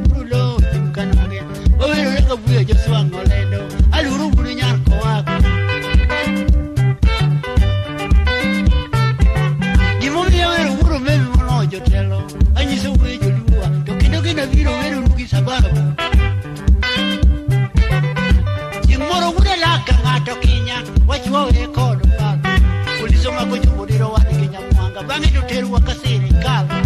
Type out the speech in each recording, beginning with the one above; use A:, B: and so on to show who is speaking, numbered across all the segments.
A: bulo kanonge owero rega buya joswang olendo aluru buru nyar koa gimomiyo wero buru memi mono jotelo anyiso we joluwa to kendo gina biro wero rugi sababu jimoro wude laka ngato kinya wachwa we kodo pa ulisoma kojo bodiro wadi Kenya mwanga bangi to teru wakasiri kala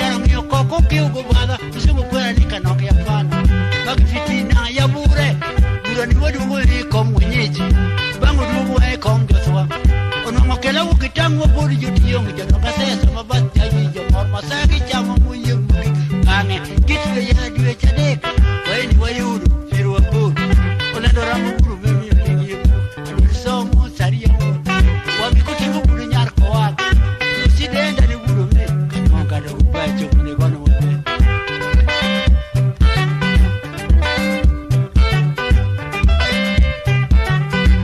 A: yara mio koko kiugo bada usimu kwera nikanoke yapana bagi fitina ya bure ni wadi ngoli kom mwenyeji bangu dugu hai kom joswa onomokela ukitango bodi jutiyongo jono kasesa mabati ajijo morma sagi chama mwenye mwiki ange kitu ya diwe chadek waini wayudu firu wakudu olendo ramu kuru memi yungi adulisomo sariya wamikuti mburu nyarko waki usidenda ni buru me kanonga da ubacho mune kono mune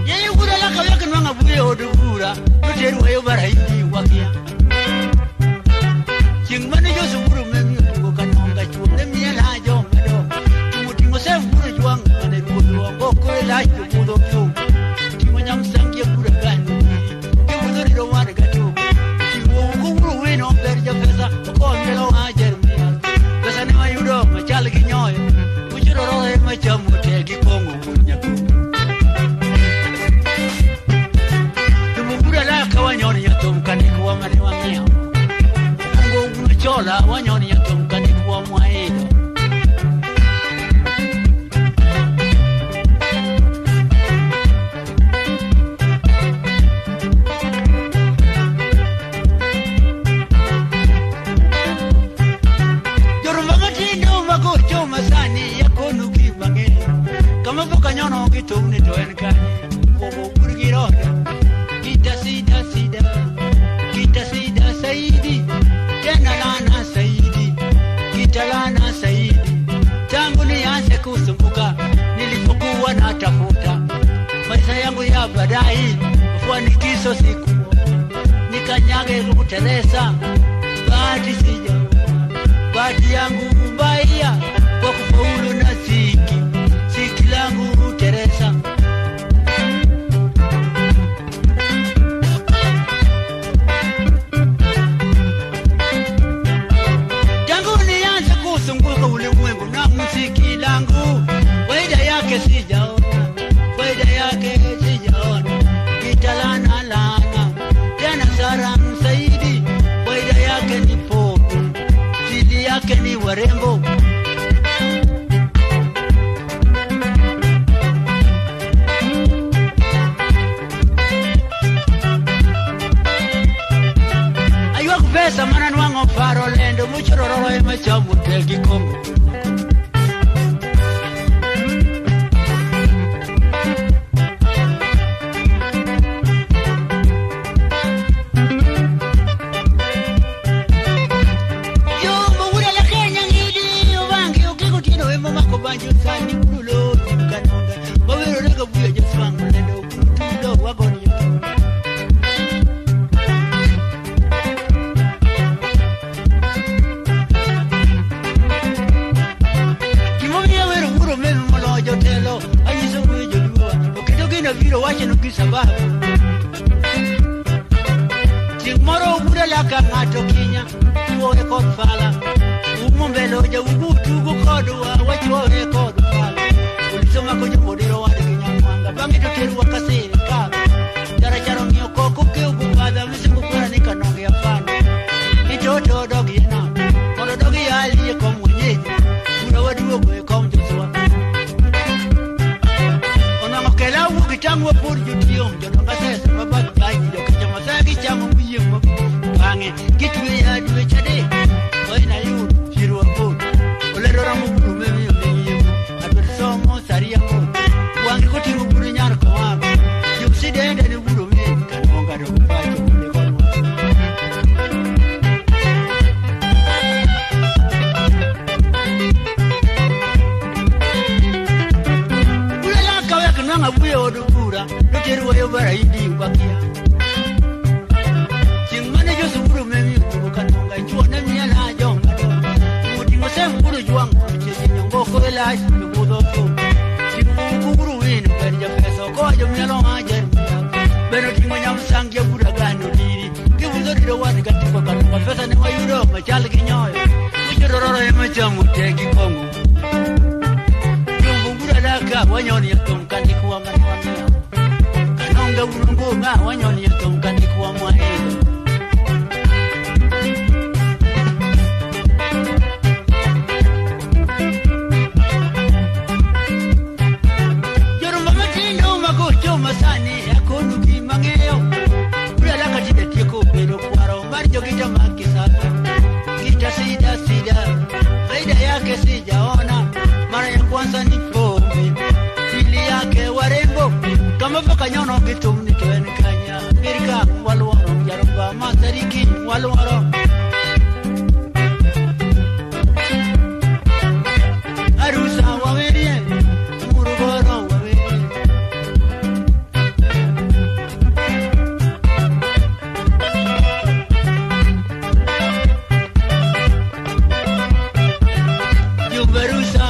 A: yeyi gura laka weka nwanga buye odugura nuteru wayo barahidi wakia chingmane josu buru memi yudugo kanonga chuone miela hajo medo tumutingo se buru juanga mane buru wango kore lajo mudo kyu timo nyamsangia buru gani kibudori do wade gatu timo buru wino berja pesa ko ngelo hajer mi pesa ne mayudo machal gi nyoy uchiro roe machamu te gi kongo munya tumugura la kawanyoni yatum kaniko wa mane wa mia ngo chola wanyoni yatum kaniko wa mwaedo kama boka nyono gitumni to en kani bobo burgiroda kita sida saidi tena lana saidi kita lana saidi tangu nianze kusumbuka nilipokuwa natafuta maisha yangu ya baadaye ufanikizo siku nikanyage kuteleza bahati yangu mbaya kwa kufaulu na siki langu Teresa tangu nianze kusunguka ulimwengu na muziki langu faida yake sijaona gitalana tena Saram Saidi faida yake ni popo sidi yake ni warembo pesa mana nwango faro lendo muchororo e machamu te gikongo yo mugura la Kenya ngidi obangi ukikutino e mama ko banjo sani kulo kanonga bawero rega buya joswango lendo kutulo wagoni jotelo ayiso wejo duwa oketo gina biro wache no kisababu chimoro ubura laka ngato kinya tuore kod fala umombelo ja ubutu go kodwa wachuore kod fala ulisoma ko jomodero wade kinya mwanga bangi to teru wakasiri ka jara ngio koko ke ubada msimu kwa nika nonge ya fana itoto dogi na kono dogi ali ko mwenyeji una waduo go ko mjoswa kela ukitango por jutiyong jono kasesa mabati ajido kichama sagi chama muyemo bange kitwe ya diwe chade oina yu firu apo olero ramu kume miyemo abersomo saria mo wangi kotingo buru nyar ko wa yusidende ni buru mi kanonga do bacho ne kono nanga buye odugura nuteru wayo barahidi wakia chingmane josu buru memi utubuka nonga chuone miela jonga do mutingo sem buru juang la me pudo tú. Si puguru win per ya peso ko yo me lo ayer. Pero tingo nyam sang ya pura gano diri. Ke buzo diro wani ka tipo ka pesa ne wa yuro ma chal ki nyoyo. Mujiro roro e ma chamu te ki kongo. Yo pugura la ka wanyoni ya tum kandi kuwa mani wa mia. Kanonga urungu ma wanyoni ya tum kandi kuwa mwa hilo. Masani akonu kimangeo ula la katida tiko pero kwaro marjo kita makisasa kita sida faida yake sijaona mara ya kwanza ni pombe pili yake warembo kama paka nyono kitum ni kanya mirika walwaro jarumba masariki walwaro arusa wawerie murugoro Verusa